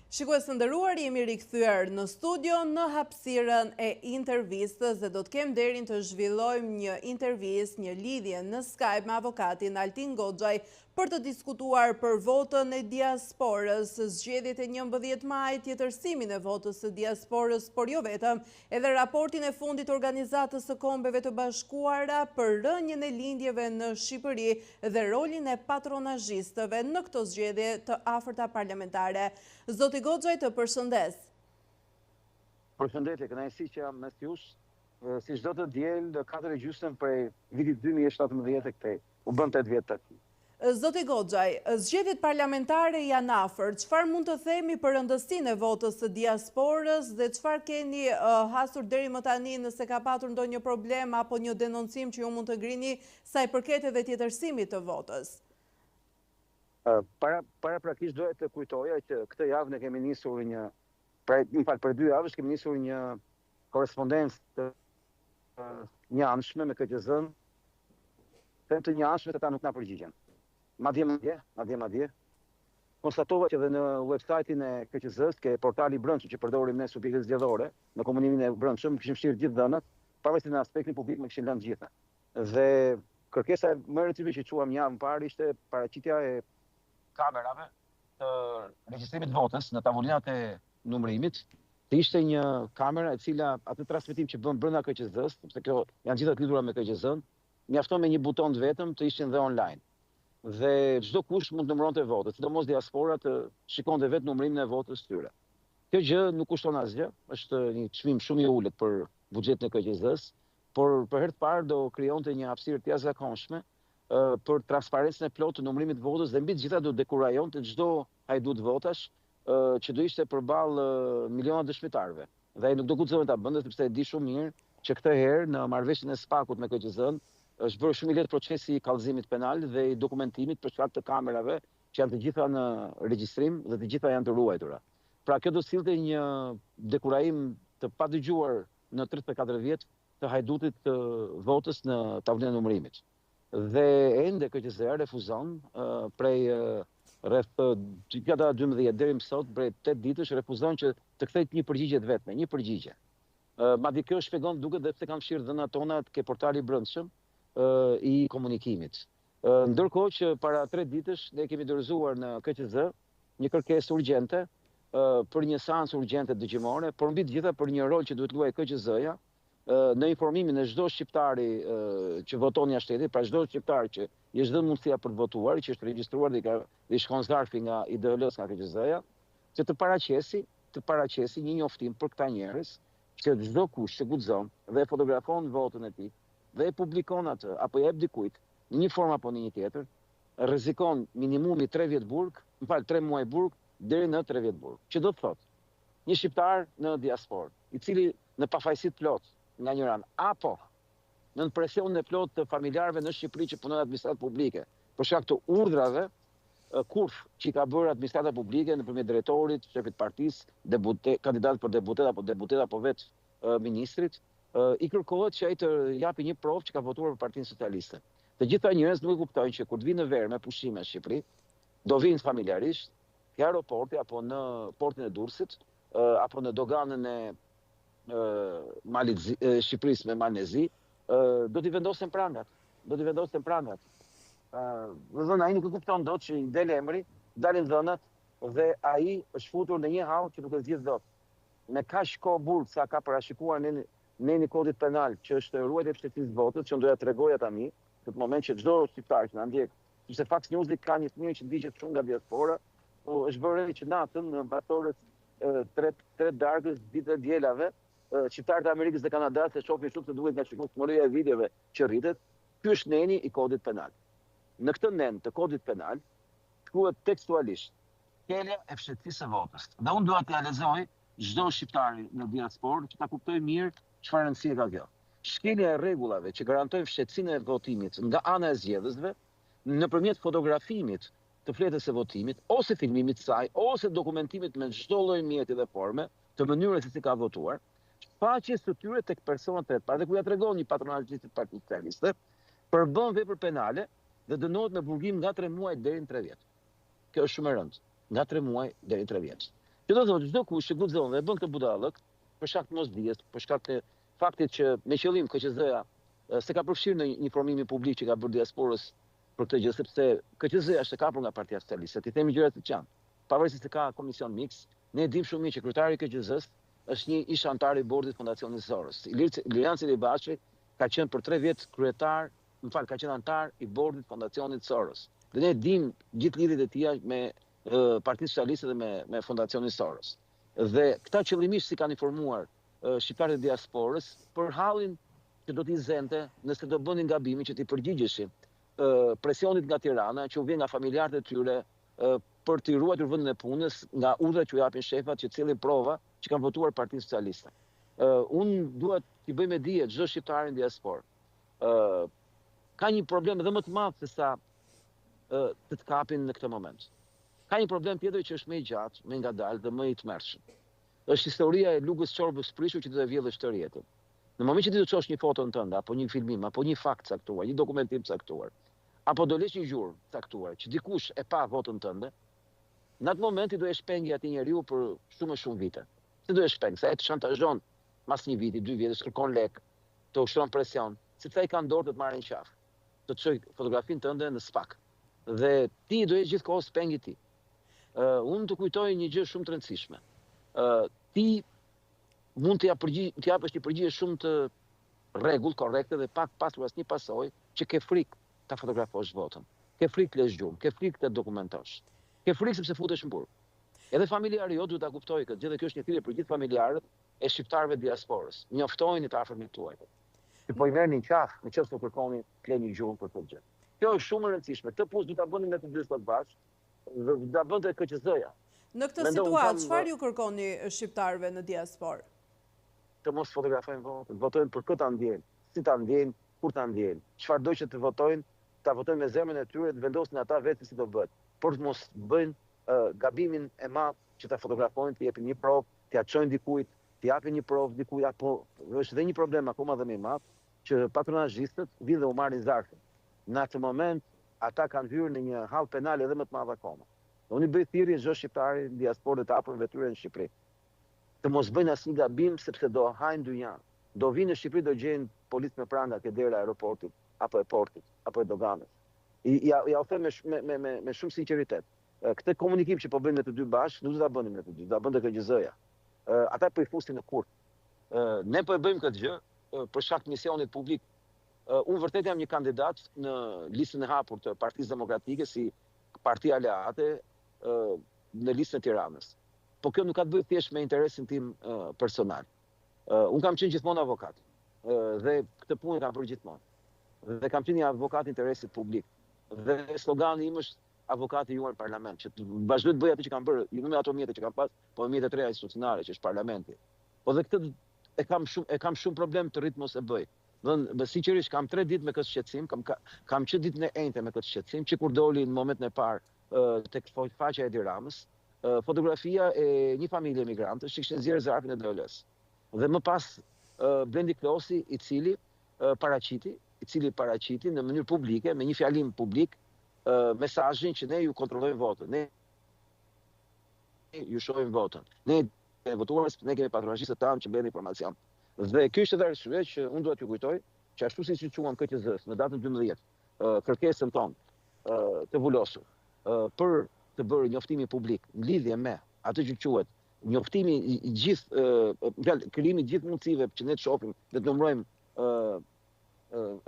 Shikues të nderuar, jemi rikthyer në studio në hapësirën e intervistës dhe do të kem nderin të zhvillojmë një intervistë, një lidhje në Skype me avokatin Altin Goxhaj për të diskutuar për votën e diasporës, zgjedhjet e 11 majit, tjetërsimin e votës së diasporës, por jo vetëm, edhe raportin e fundit të Organizatës së Kombeve të Bashkuara për rënien e lindjeve në Shqipëri dhe rolin e patronazhistëve në këto zgjedhje të afërta parlamentare. Zoti Goxhaj, të përshëndes. Përshëndetje, kënaqësi që jam mes jush. Si çdo të diel, 4.5 prej vitit 2017 këtej. U bën 8 vjet tash. Zoti Goxhaj, zgjedhjet parlamentare janë afër. Çfarë mund të themi për rëndësinë e votës së diasporës dhe çfarë keni hasur deri më tani, nëse ka patur ndonjë problem apo një denoncim që ju mund të ngrini sa i përket edhe tjetërsimit të votës? Paraprakisht doja të kujtoja që këtë javë ne kemi nisur për 2 javësh kemi nisur një korrespondencë të njëanshme me KQZ-n, të njëanshme të ta nuk na përgjigjen. Madje. Konstatova që edhe në website-in e KQZ-s, ke portali brendshëm që përdorim ne subjektet zgjedhore, në komunimin e brendshëm, kishim fshirë gjithë dhënat, pavarësisht në aspektin publik më kishin lënë gjitha. Dhe kërkesa më e rëndësishme që quam javën parë ishte paraqitja e kamerave të regjistrimit votës në tavolinat e numërimit, të ishte një kamera e cila atë transmetim që bën brenda KQZ-s, sepse kjo janë gjitha të lidhura me KQZ-n, mjafton me një buton të vetëm të ishin dhe online. Dhe çdo kush mund të numëronte votën, sidomos diaspora të shikonte vetë numërimin e votës tyre. Kjo gjë nuk kushton asgjë, është një çmim shumë i ulët për buxhetin e KQZ-s, por për herë të parë do krijonte një hapësirë të jashtëzakonshme për transparencën e plotë të numërimit të votës dhe mbi të gjitha do dekurajonte çdo hajdut votash që do ishte përballë miliona dëshmitarëve. Dhe ai nuk do guxonte ta bënte sepse e di shumë mirë që këtë herë në marrëveshjen e SPAK-ut me KQZ-n është bërë shumë i lehtë procesi i kallëzimit penal dhe i dokumentimit për shkak të kamerave që janë të gjitha në regjistrim dhe të gjitha janë të ruajtura. Pra kjo do sillte një dekurajim të padëgjuar në 34 vjet të hajdutit të votës në tavolinën e numërimit. Dhe ende KQZ refuzon prej rreth gjatë 12 deri më sot, prej 8 ditësh refuzon që të kthejë një përgjigje të vetme, një përgjigje. Madje kjo shpjegon duket dhe pse kanë fshirë dhënat tona ke portali brendshëm i komunikimit. Ndërkohë që para 3 ditësh ne kemi dorëzuar në KQZ një kërkesë urgjente për një seancë urgjente dëgjimore, por mbi të gjitha për një rol që duhet luajë KQZ-ja në informimin e çdo shqiptari që voton jashtë shtetit, pra çdo shqiptar që i është dhënë mundësia për të votuar, që është regjistruar dhe i shkon zarfi nga IDL-s nga KQZ-ja, që të paraqesi një njoftim për këta njerëz, që çdo kush që guxon dhe fotografon votën e tij dhe e publikon atë apo i jep dikujt në një formë apo në një tjetër, rrezikon minimumi 3 vjet burg, 3 muaj burg deri në 3 vjet burg. Që do të thotë një shqiptar në diasporë, i cili në pafajësi plot nga një ran, apo në presionin e plot të familjarëve në Shqipëri që punojnë në administratë publike, për shkak të urdhrave kurth që i ka bërë administrata publike nëpërmjet drejtorit, shefit partisë, kandidat për deputet apo vetë ministrit, i kërkohet që ai të japi një provë që ka votuar për Partinë Socialiste. Të gjitha njerëzit nuk e kuptojnë që kur të vinë në verë me pushime në Shqipëri, do vinë familjarisht, ke aeroporti apo në portin e Durrësit, apo në doganën e Shqipërisë me Malnezi, do t'i vendosen prangat. Dhe ai nuk e kupton dot që i del emri, dalin dhënat dhe ai është futur në një hall që nuk e zgjidh dot. Me kaq kohë burg sa ka parashikuar në kodit penal që është ruajtja e mbështetjes votës, që doja t'rregoja tani, në këtë moment që çdo shqiptar që na ndjek, sepse Fox News ka një fëmijë që ndiqet shumë nga diaspora, është bërë që natën në batorës 3 darkës ditë dielave, shqiptarët e Amerikës dhe Kanadas e shohin shumë se duhet nga shikimorëja e videove që rritet. Ky është neni i kodit penal. Në këtë nen të kodit penal thuhet tekstualisht shkelja e mbështetjes së votës. Dhe unë dua t'ia lexoj çdo shqiptari në diasporë që ta kuptojë mirë çfarë rëndësie ka kjo. Shkelja e rregullave që garantojnë mbështetësinë e votimit nga ana e zgjedhësve nëpërmjet fotografimit të fletës së votimit, ose filmimit të saj, ose dokumentimit me çdo lloj mjeti dhe forme të mënyrës se si ka votuar, shfaqjes së tyre tek personat të tjerë. Dhe ku ja tregon një patronazhist të Partisë Socialiste, përbën vepër penale dhe dënohet me burgim nga 3 muaj deri në 3 vjet. Kjo është shumë e rëndë, nga 3 muaj deri në 3 vjet. Që do thotë çdo kush që guxon dhe bën këtë budallëk, për shkak të mosdijes, për shkak të faktit që me qëllim KQZ-ja se ka përfshirë në një informimi publik që ka bërë diasporës për këtë gjë, sepse KQZ-ja është e kapur nga Partia Socialiste, ti themi gjërat të qarta. Pavarësisht se ka komision miks, ne dim shumë mirë që kryetari i KQZ-s është një ish antar i bordit Fondacionit Soros. Ilian Celibashi ka qenë për 3 vjet kryetar, ka qenë antar i bordit Fondacionit Soros. Dhe ne dim gjithë lidhjet e tija me Partinë Socialiste dhe me Fondacionin Soros. Dhe këta qëllimisht si kanë informuar shqiptarët e diasporës për hallin që do t'i zente nëse do bënin gabimin që t'i përgjigjeshin presionit nga Tirana, që u vjen nga familjarët e tyre për t'i ruajtur vendin e punës nga urdhrat që u japin shefat që cilin prova që kanë votuar Partinë Socialiste. Unë duhet t'i bëj me dije çdo shqiptar në diasporë. Ka një problem edhe më të madh se sa të kapin në këtë moment. Ka një problem tjetër që është më i gjatë, më ngadalë dhe më i tmerrshëm. Është historia e Lugës Çorbës Prishur që do të vjedhë shtë jetën. Në moment që ti do të çosh një foton tënde, apo një filmim, apo një fakt caktuar, një dokumentim caktuar, apo do lesh një gjurmë caktuar që dikush e pa votën tënde, në atë moment ti do e shpengi atij njeriu për shumë vite. Si do e shpeng? Sa e të shantazhon mas një viti, 2 vjetë, kërkon lek, të ushtron presion, sepse ai ka dorë të të marrin qafë, të të çojë fotografinë tënde në SPAK. Dhe ti do e gjithkohë spengi ti. Unë të kujtoj një gjë shumë të rëndësishme. Ti mund të japësh një përgjigje shumë të rregull, korrekte dhe pak pasur asnjë pasojë që ke frikë ta fotografosh votën. Ke frikë të lësh gjurmë, ke frikë të dokumentosh. Ke frikë sepse futesh në burg. Edhe familjari jo duhet ta kuptojë këtë gjë dhe kjo është një thirrje për gjithë familjarët e shqiptarëve të diasporës. Njoftojini të afërmit tuaj. Ti po i merrni qafë, nëse do kërkoni të lëni gjurmë për këtë gjë. Kjo është shumë e rëndësishme. Këtë punë duhet ta bëni me të dy sot bashkë. Dhe da bënte KQZ-ja. Në këtë situatë, çfarë ju kërkoni shqiptarëve në diasporë? Të mos fotografojnë votën, votojnë për këtë ta ndjejnë, si ta ndjejnë, kur ta ndjejnë, çfarë do që të votojnë, ta votojnë me zemrën e tyre, të vendosin ata vetë si do bëhet, por të mos bëjnë gabimin e madh që ta fotografojnë, të jepin një provë, t'ia çojnë dikujt, t'i japin një provë dikujt, apo është edhe një problem akoma dhe më i madh që patronazhistët vinë dhe u marrin zarfin. Në atë moment ata kanë hyrë në një hall penal edhe më të madh akoma. Unë i bëj thirrje çdo shqiptari në diasporë të hapur vetyren në Shqipëri. Të mos bëjnë asnjë gabim sepse do hajnë dynjan. Do vinë në Shqipëri do gjejnë policë me pranga ke dera e aeroportit, apo e portit, apo e doganës. Ja u them me shumë sinqeritet. Këtë komunikim që po bëjmë ne të dy bashkë, nuk do ta bënim ne të dy, do ta bënte KQZ-ja. Ata po i fusin në kurth. Ne po e bëjmë këtë gjë për shkak të misionit publik. Unë vërtet jam një kandidat në listën e hapur të Partisë Demokratike si parti aleate në listën e Tiranës. Po kjo nuk ka të bëjë thjesht me interesin tim personal. Unë kam qenë gjithmonë avokat dhe këtë punë kam bërë gjithmonë. Dhe kam qenë një avokat i interesit publik. Dhe slogani im është avokati juaj në parlament, që vazhdoj të bëj atë që kam bërë, jo me ato mjete që kam pas, po me mjetet e reja institucionale që është parlamenti. Po dhe këtë e kam shumë problem të rrit mos e bëj. Dhe sinqerisht kam 3 ditë me këtë shqetësim, kam që ditën e enjte me këtë shqetësim, që kur doli në momentin e parë tek faqja e Edi Ramës, fotografia e një familje emigrantësh që kishin nxjerrë zarfin e DL-s. Dhe më pas Blendi Klosi i cili paraqiti në mënyrë publike me një fjalim publik mesazhin që ne ju kontrollojmë votën, ne ju shohim votën, ne kemi votuar, ne kemi patronazhistët tanë që mbledhin informacion. Dhe kjo është edhe arsye që unë duhet t'ju kujtoj që ashtu si quam KQZ-s në datën 12, kërkesën tonë të vulosur për të bërë njoftimi publik në lidhje me atë që quhet njoftimi i gjithë krijimi të gjithë mundësive që ne të shohim dhe të numërojmë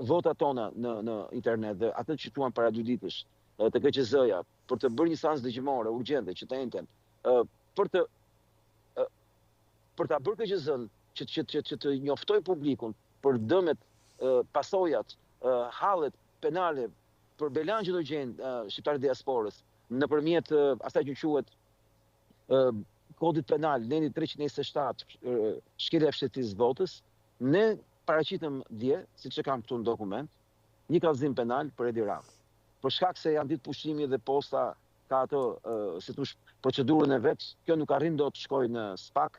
votat tona në internet dhe atë që quam para 2 ditësh të KQZ-ja për të bërë një seancë dëgjimore urgjente që të njëjtën për ta bërë KQZ-n që të njoftoj publikun për dëmet, pasojat, hallet penale për belan që do gjenë shqiptarët diasporës nëpërmjet asaj që quhet kodit penal, neni 327, shkelja e fshehtisë votës, ne paraqitëm dje, siç e kam këtu në dokument, një kallëzim penal për Edi Ramën. Për shkak se janë ditë pushimi dhe posta ka ato, si thosh, procedurën e vet, kjo nuk arrin dot të shkojë në SPAK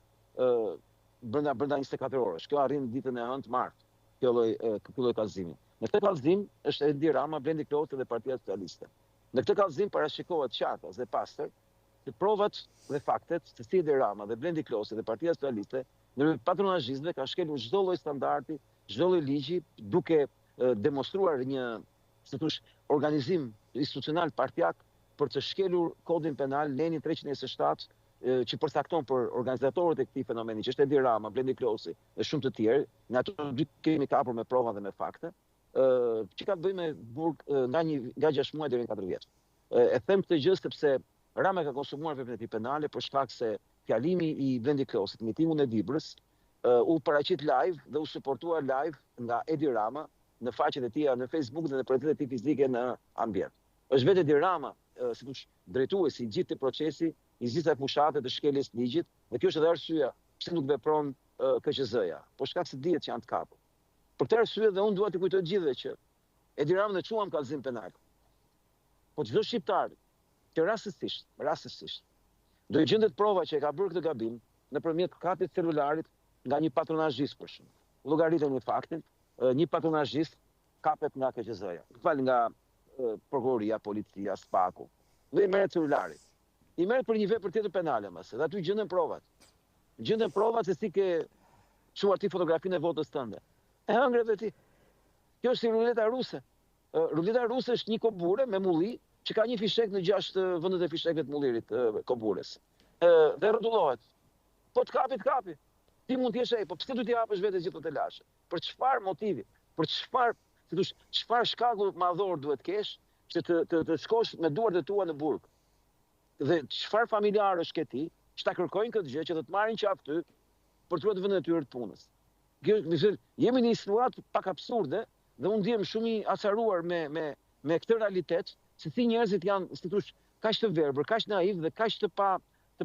brenda 24 orësh. Kjo arrin ditën e hënë të martë, kjo lloj kallëzimi. Në këtë kallëzim është Edi Rama, Blendi Klosi dhe Partia Socialiste. Në këtë kallëzim parashikohet qartë dhe pastër të provat dhe faktet se si Edi Rama dhe Blendi Klosi dhe Partia Socialiste në patronazhistëve ka shkelur çdo lloj standardi, çdo lloj ligji, duke demonstruar një, si thosh, organizim institucional partijak për të shkelur kodin penal Lenin 327 që përcakton për organizatorët e këtij fenomeni, që është Edi Rama, Blendi Klosi dhe shumë të tjerë, në ato dy kemi kapur me prova dhe me fakte, që ka të bëjë me burg nga 6 muaj deri në 4 vjeç. E them këtë gjë sepse Rama ka konsumuar veprat e tij penale për shkak se fjalimi i Blendi Klosit në mitingun e Dibrës u paraqit live dhe u suportua live nga Edi Rama në faqet e tija në Facebook dhe në prezentën e tij fizike në ambient. Është vetë Edi Rama, si thosh, drejtuesi i gjithë të procesi, i gjitha fushatet të shkeljes ligjit, dhe kjo është edhe arsyeja pse nuk vepron KQZ-ja, por shkak se dihet që janë të kapur. Për këtë arsye dhe unë dua të kujtoj gjithëve që Edi Rama në çuam kallëzim penal. Po çdo shqiptar që rastësisht do i gjendet prova që e ka bërë këtë gabim nëpërmjet kapit celularit nga një patronazhist për shemb. Llogaritë një faktin, një patronazhist kapet nga KQZ-ja, nga prokuroria, policia, SPAK-u. Dhe i merret celulari. I merret për një vepër tjetër penale mëse, dhe aty gjenden provat. Gjenden provat se si ke çuar ti fotografinë e votës tënde. E hëngre dhe ti. Kjo është si ruleta ruse. Ruleta ruse është një kobure me mulli që ka një fishek në 6 vendet e fishekëve të mullirit kobures. Dhe rrotullohet. Po të kapi. Ti mund t'jesh po pse do t'i japësh vetes gjithë të lashe? Për çfarë motivi? Për çfarë, si thosh, çfarë shkaku madhor duhet kesh që të shkosh me duart e tua në burg? Dhe çfarë familjar është ke ti, që ta kërkojnë këtë gjë, që të marrin qafë ty për të rrugë vendet e tyre të punës. Jemi në një situatë pak absurde dhe unë ndihem shumë i acaruar me këtë realitet, se si njerëzit janë, si thosh, kaq të verbër, kaq naiv dhe kaq të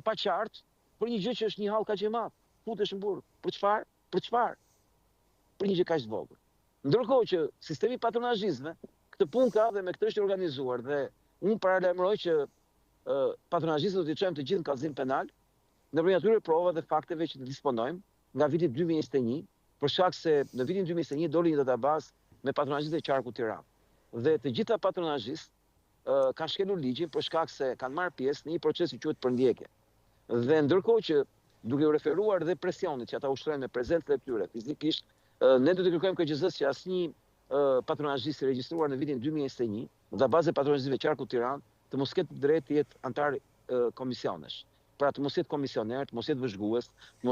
paqartë për një gjë që është një hall kaq e madh. Futesh në burg. Për çfarë? Për çfarë? Për një gjë kaq të vogël. Ndërkohë që sistemi patronazhistëve këtë punë ka dhe me këtë është organizuar dhe unë paralajmëroj që patronazhistët do t'i çojmë të gjithë në kallëzim penal, ndërmjet atyre provave dhe fakteve që të disponojmë nga viti 2021, për shkak se në vitin 2021 doli një databazë me patronazhistë e qarkut Tiranë. Dhe të gjitha patronazhistë kanë shkelur ligjin për shkak se kanë marrë pjesë në një proces që quhet përndjekje. Dhe ndërkohë që duke u referuar dhe presionit që ata ushtrojnë me prezencën e tyre fizikisht, ne do të kërkojmë KQZ-s që asnjë patronazhist i regjistruar në vitin 2021, në databazën e patronazhistëve qarkut Tiranë, të mos ketë drejt të jetë antar komisionesh. Pra të mos jetë komisioner, të mos jetë vëzhgues, të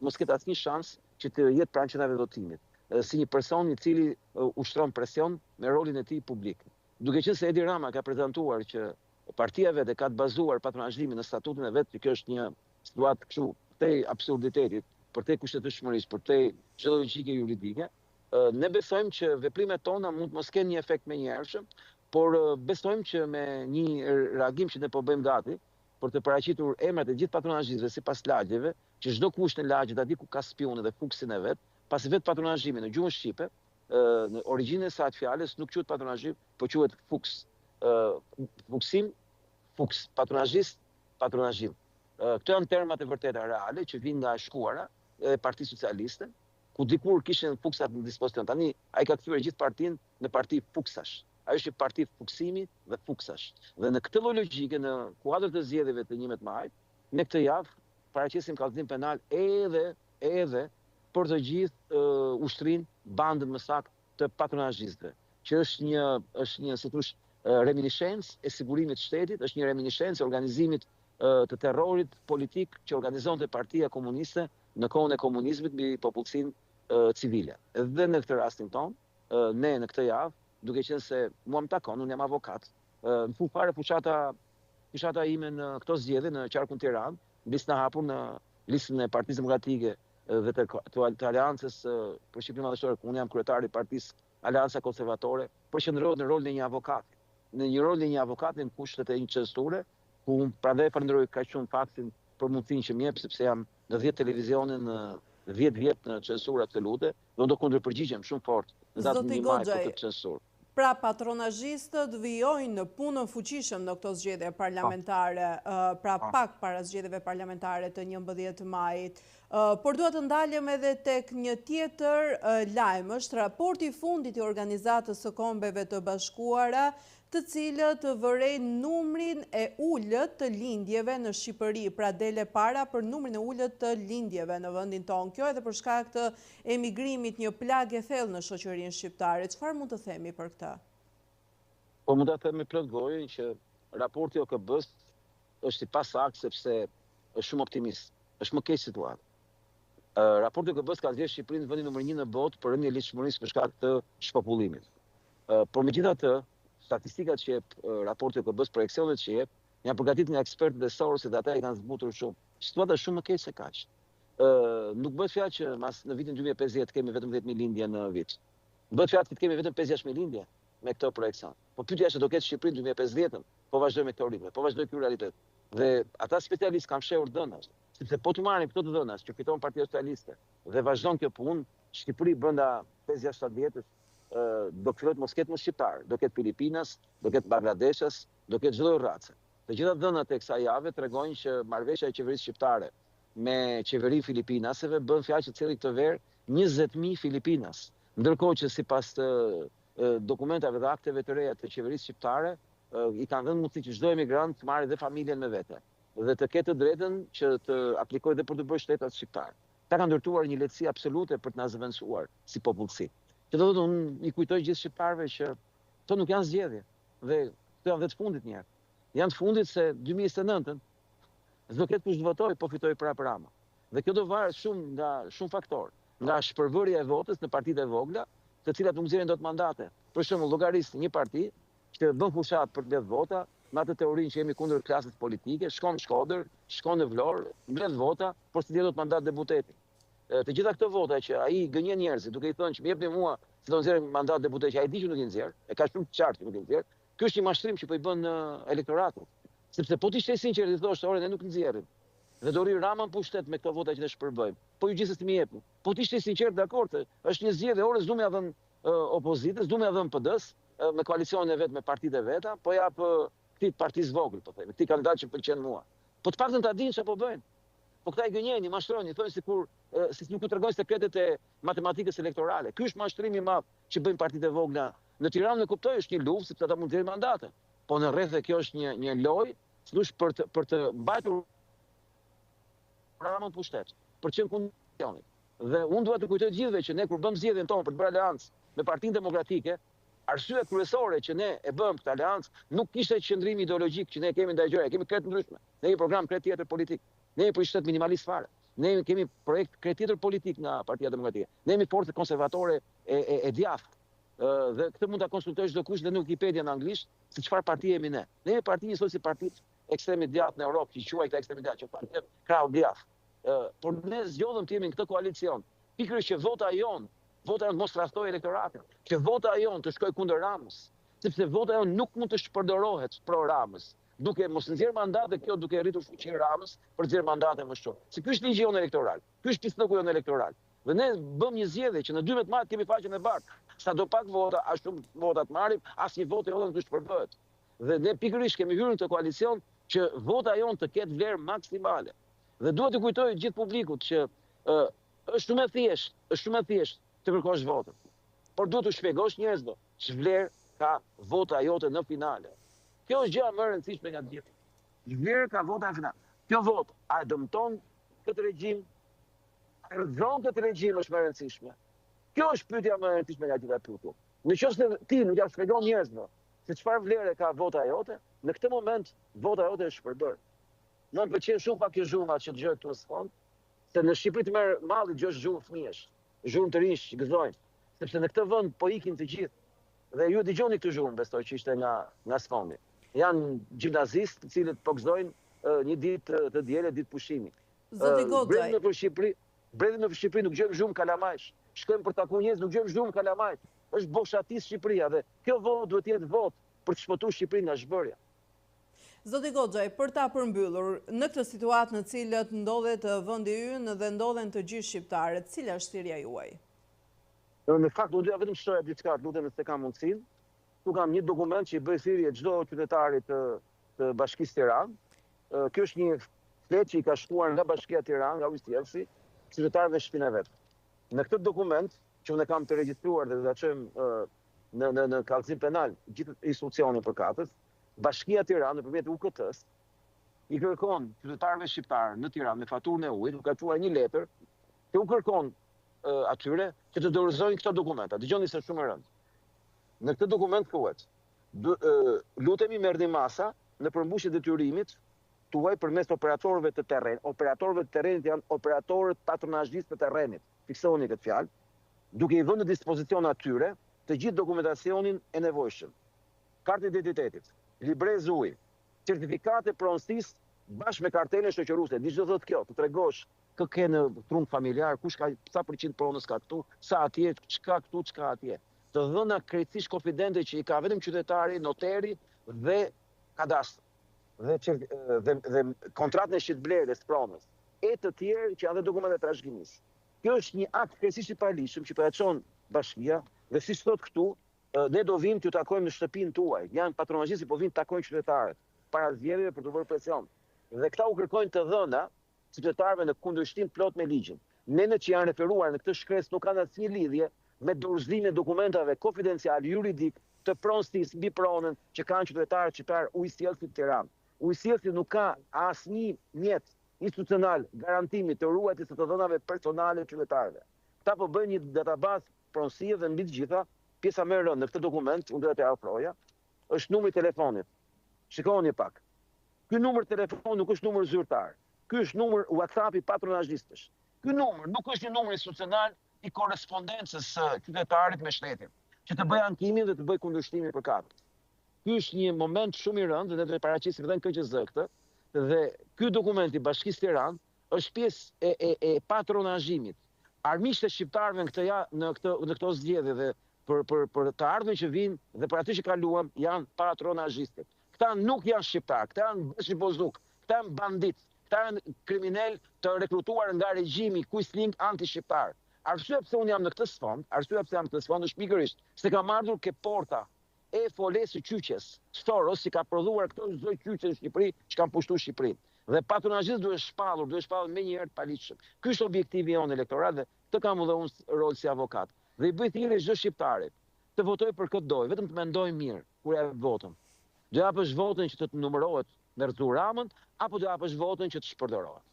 mos ketë asnjë shans që të jetë pranë qendrave votimit, si një person i cili ushtron presion me rolin e tij publik. Duke qenë se Edi Rama ka prezantuar që partia vetë ka të bazuar patronazhimin në statutin e vet, që kjo është një situatë kështu tej absurditetit, për tej kushtetshmërisë, për tej çdo logjike juridike, ne besojmë që veprimet tona mund të mos kenë një efekt menjëhershëm, por besojmë që me një reagim që ne po bëjmë gati për të paraqitur emrat e gjithë patronazhistëve sipas lagjeve, që çdo kush në lagje ta di ku ka spionin dhe fuksin e vet, pasi vetë patronazhimi në gjuhën shqipe, në origjinën e saj të fjalës nuk quhet patronazhim, por quhet fuks. Fuksim, fuks, patronazhist, patronazhim. Këto janë termat e vërteta reale që vijnë nga shkuara e Partisë Socialiste, ku dikur kishin fuksat në dispozicion. Tani ai ka kthyer gjithë partinë në parti fuksash. Ajo është parti fuksimi dhe fuksash. Dhe në këtë logjike, në kuadër të zgjedhjeve të 11 majit, ne këtë javë paraqesim kallëzim penal edhe për të gjithë ushtrinë, bandën më saktë të patronazhistëve, që është një si thosh reminiscencë e sigurimit të shtetit, është një reminiscencë e organizimit të terrorit politik që organizonte Partia Komuniste në kohën e komunizmit mbi popullsinë civile. Dhe në këtë rastin ton, ne në këtë javë, duke qenë se mua më takon, unë jam avokat, në fund fare fushata ime në këto zgjedhje në qarkun Tiranë, listë na hapur në listën e Partisë Demokratike dhe të Aleancës për Shqipërinë Madhështore, ku unë jam kryetari i Partisë Aleanca Konservatore, përqendrohet në rolin e një avokati. Në një rol e një avokati në kushtet e një censure, ku unë prandaj falenderoj kaq shumë faktin për mundësinë që më jep, sepse jam në 10 televizionin 10 vjet në censurë absolute, dhe unë do kundërpërgjigjem shumë fort në datën 1 maj për këtë censurë. Pra patronazhistët vijojnë në punën fuqishëm në këto zgjedhje parlamentare, pra pak para zgjedhjeve parlamentare të 11 majit. Por duhet të ndalem edhe tek një tjetër lajm, është raporti i fundit i Organizatës së Kombeve të Bashkuara, të cilët vërej numrin e ullët të lindjeve në Shqipëri, pra dele para për numrin e ullët të lindjeve në vendin tonë. Kjo edhe për shkak të emigrimit, një plagë e thellë në shoqërinë shqiptare. Çfarë mund të themi për këtë? Po mund të themi plot gojën që raporti OKB-s është i pasakt sepse është shumë optimist. Është më keq situatë. Raporti OKB-s ka zgjedhur Shqipërinë në vendin numër 1 në botë për rënien e ligjshmërisë për shkak të shpopullimit. Por megjithatë, statistikat që jep raporti OKB-s, projeksionet që jep, janë përgatitur nga ekspertë dhe sorësi dhe ata e kanë zbutur shumë. Situata është shumë më keq se kaq. Nuk bëhet fjalë që në vitin 2050 kemi vetëm 10.000 lindje në vit. Bëhet fjalë që kemi vetëm 5-6.000 lindje me këto projekcion. Po pyetja është do ketë Shqipërinë 2050-ën, po vazhdoj me këto ritme, po vazhdoj ky realitet. Dhe ata specialistë kanë fshehur dhënat, sepse po të marrim këto dhëna që fiton Partia Socialiste dhe vazhdon kjo punë, Shqipëri brenda 5-7 vjetësh do të fillojë mos ketë më shqiptar, do ketë Filipinas, do ketë Bangladeshas, do ketë çdo racë. Të gjitha dhënat e kësaj jave tregojnë që marrëveshja e qeverisë shqiptare me qeverinë filipinaseve bën fjalë që cilë këtë verë 20.000 Filipinas, ndërkohë që sipas të dokumentave dhe akteve të reja të qeverisë shqiptare i kanë dhënë mundësi që çdo emigrant të marrë dhe familjen me vete dhe të ketë të drejtën që të aplikojë dhe për të bërë shtetat shqiptar. Ta kanë ndërtuar një lehtësi absolute për të na zëvendësuar si popullsi. Që do të thotë unë i kujtoj gjithë shqiptarëve që këto nuk janë zgjedhje dhe këto janë dhe të fundit njerë. Janë të fundit se 2029-ën s'do ketë kush të votojë, po fitoj prapë Rama. Dhe kjo do varet shumë nga shumë faktorë, nga shpërvërja e votës në partitë e vogla, të cilat nuk nxjerrin dot mandate. Për shembull, llogarisë një parti që bën fushat për të mbledh vota, me atë teorinë që jemi kundër klasës politike, shkon në Shkodër, shkon në Vlorë, mbledh vota, por s'i dhet dot mandat deputeti. Të gjitha këto vota që ai gënjen njerëzit, duke i thënë që më jepni mua se do nxjerrim mandat deputet që ai di që nuk i nxjerr, e ka shumë të qartë që nuk i nxjerr. Ky është një mashtrim që po i bën elektoratit. Sepse po ti ishte sinqert i thosh, "Ore, ne nuk nxjerrim." Dhe do ri Rama në pushtet me këto vota që ne shpërbëjmë. Po ju gjithsesi më jepni. Po ti ishte sinqert, dakord, është një zgjedhje, ore, s'du më ja dhën opozitës, s'du më ja dhën PD-s me koalicionin e vet me partitë e veta, po jap këtij partisë vogël, po themi, këtij kandidat që pëlqen mua. Po të paktën ta dinë çfarë po bëjnë. Po këta i gënjeni, mashtrojnë, thonë si nuk u tregojnë sekretet e matematikës elektorale. Ky është mashtrimi i madh që bëjnë partitë e vogla. Në Tiranë e kuptoj, është një luftë sepse ata mund të nxjerrin mandate. Po në rreth kjo është një lojë, thosh për të mbajtur Ramën pushtet, për të qenë kundër. Dhe unë dua të kujtoj të gjithëve që ne kur bëm zgjedhjen tonë për të bërë aleancë me Partinë Demokratike, arsye kryesore që ne e bëm këtë aleancë nuk ishte qëndrimi ideologjik që ne kemi ndaj gjëra, kemi krejt ndryshme. Ne kemi program krejt tjetër politik. Ne jemi për një shtet minimalist fare. Ne kemi projekt krejt tjetër politik nga Partia Demokratike. Ne jemi forcë konservatore e djathtë. Dhe këtë mund ta konsultojë çdo kush në Wikipedia në anglisht se çfarë parti jemi ne. Ne jemi parti njësoj si partitë ekstremit djathtë në Europë, që quaj këta ekstremit djathtë, që partia krau djathtë. Por ne zgjodhëm të jemi në këtë koalicion. Pikërisht që vota jon mos tradhtojë elektoratin, që vota jon të shkojë kundër Ramës, sepse vota jon nuk mund të shpërdorohet pro Ramës, duke mos nxjerr mandate kjo duke rritur fuqinë Ramës për të nxjerr mandate më shumë. Se ky është ligji jon elektoral. Ky është pisnoku jon elektoral. Dhe ne bëm një zgjedhje që në 12 mart kemi faqen e bardhë. Sadopak vota, as shumë vota të marrim, asnjë votë jonë nuk shpërbëhet. Dhe ne pikërisht kemi hyrë në këtë koalicion që vota jon të ketë vlerë maksimale. Dhe duhet të kujtoj gjithë publikut që është shumë e thjeshtë të kërkosh votën. Por duhet të shpjegosh njerëzve ç'vlerë ka vota jote në finale. Kjo është gjëja më e rëndësishme nga gjithë. Ç'vlerë ka vota në finale. Kjo votë a e dëmton këtë regjim? A rrezon këtë regjim është më e rëndësishme? Kjo është pyetja më e rëndësishme nga gjitha pyetjet. Nëse ti nuk ja shpjegon njerëzve se çfarë vlere ka vota jote, në këtë moment vota jote është shpërbër. Më pëlqen shumë pak kjo zhurma që dëgjoj këtu në fond, se në Shqipëri të merr malli dëgjosh zhurmë fëmijësh, zhurmë të rinj që gëzojnë, sepse në këtë vend po ikin të gjithë. Dhe ju dëgjoni këtë zhurmë, besoj që ishte nga sfondi. Janë gjimnazistë të cilët po gëzojnë një ditë të diele, ditë pushimi. Zoti Goxhaj. Bredhim në Shqipëri nuk gjejmë zhurmë kalamajsh. Shkojmë për taku njerëz, nuk gjejmë zhurmë kalamajsh. Është boshatis Shqipëria dhe kjo votë duhet të jetë votë për të shpëtuar Shqipërinë nga zhbërja. Zoti Goxhaj, për ta përmbyllur, në këtë situatë në cilët ndodhet vendi ynë dhe ndodhen të gjithë shqiptarët, cila është thirrja juaj? Në fakt, unë doja vetëm shtoja diçka, lutem nëse kam mundësinë. Tu kam një dokument që i bëj thirrje çdo qytetarit të Bashkisë Tiranë. Ky është një fletë që i ka shkuar nga Bashkia Tiranë, nga Ujtjelsi, qytetarëve në shtëpinë e vet. Në këtë dokument, që unë kam të regjistruar dhe do ta çojmë në kallëzim penal gjithë instruksionin për katës, Bashkia Tiranë nëpërmjet UKT-s i kërkon qytetarëve shqiptarë në Tiranë me faturën e ujit, ka quajtur një letër që u kërkon atyre që të dorëzojnë këto dokumenta. Dëgjoni se shumë e rëndë. Në këtë dokument thuhet: lutemi merrni masa në përmbushje detyrimit tuaj përmes operatorëve të terrenit. Operatorëve të terrenit janë operatorët patronazhistë të terrenit. Fiksoni këtë fjalë, duke i vënë në dispozicion atyre të gjithë dokumentacionin e nevojshëm. Kartë identitetit, librezë uji, certifikate pronësisë bashkë me kartelën shoqëruese. Di çdo thotë kjo, të tregosh kë ke në trung familjar, kush ka sa përqind pronës ka këtu, sa atje, çka këtu, çka atje. Të dhëna krejtësisht konfidente që i ka vetëm qytetari, noteri dhe kadastri. Dhe kontratën e shitblerjes pronës. E të tjerë që janë dhe dokumente trashëgimisë. Kjo është një akt krejtësisht i paligjshëm që përcakton bashkia dhe siç thot këtu, ne do vim t'ju takojmë në shtëpinë tuaj. Janë patronazhistë, po vinë të takojnë qytetarët para zgjedhjeve për të bërë presion. Dhe këta u kërkojnë të dhëna qytetarëve në kundërshtim plot me ligjin. Nenet që janë referuar në këtë shkresë nuk kanë asnjë lidhje me dorëzimin e dokumentave konfidencial juridik të pronësisë mbi pronën që kanë qytetarët shqiptar ujësjellësit të Tiranë. Ujësjellësi nuk ka asnjë mjet institucional garantimi të ruajtjes së të dhënave personale të qytetarëve. Këta po bëjnë një databazë pronësie dhe mbi të gjitha, pjesa më e rëndë në këtë dokument, unë do t'ja ofroja, është numri i telefonit. Shikoni pak. Ky numër telefon nuk është numër zyrtar. Ky është numër WhatsApp i patronazhistësh. Ky numër nuk është një numër institucional i korrespondencës së qytetarit me shtetin, që të bëj ankimin dhe të bëj kundërshtimin për katës. Ky është një moment shumë i rëndë dhe do të paraqisim edhe në KQZ këtë, dhe ky dokument i Bashkisë Tiranë është pjesë e patronazhimit. Armiqtë e shqiptarëve në këto zgjedhje dhe për të ardhmen që vinë dhe për aty që kaluam janë patronazhistë. Këta nuk janë shqiptarë, këta janë bashkëbozuk, këta janë bandit, këta janë kriminal të rekrutuar nga regjimi Quisling anti-shqiptar. Arsyeja pse unë jam në këtë sfond, është pikërisht se kam ardhur ke porta e foles së qyqes, Storos, që ka prodhuar këto çdo qyqe në Shqipëri, që kanë pushtuar Shqipërinë. Dhe patronazhistë duhet shpallur me një herë të paligjshëm. Ky është objektivi jonë elektoral dhe të kam edhe unë rol si avokat. Dhe i bëj thirrje çdo shqiptarit të votojë për këtë dojë, vetëm të mendojë mirë kur ja votën. Do japësh votën që të numërohet me Rrëzu Ramën, apo do japësh votën që të shpërdorohet.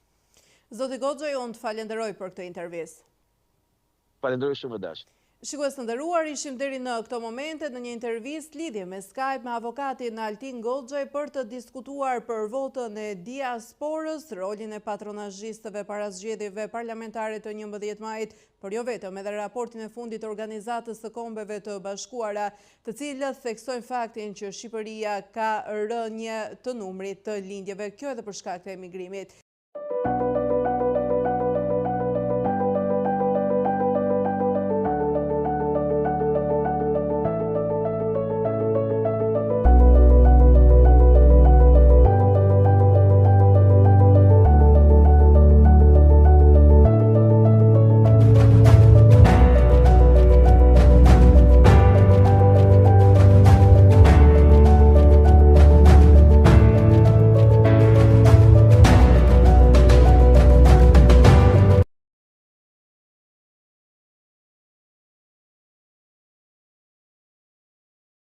Zoti Goxhaj, unë të falenderoj për këtë intervistë. Falenderoj shumë e dashur. Shikues të nderuar, ishim deri në këto momente në një intervistë lidhje me Skype me avokatin Altin Goxhaj për të diskutuar për votën e diasporës, rolin e patronazhistëve para zgjedhjeve parlamentare të 11 majit, por jo vetëm edhe raportin e fundit të Organizatës së Kombeve të Bashkuara, të cilët theksojnë faktin që Shqipëria ka rënje të numrit të lindjeve, kjo edhe për shkak të emigrimit.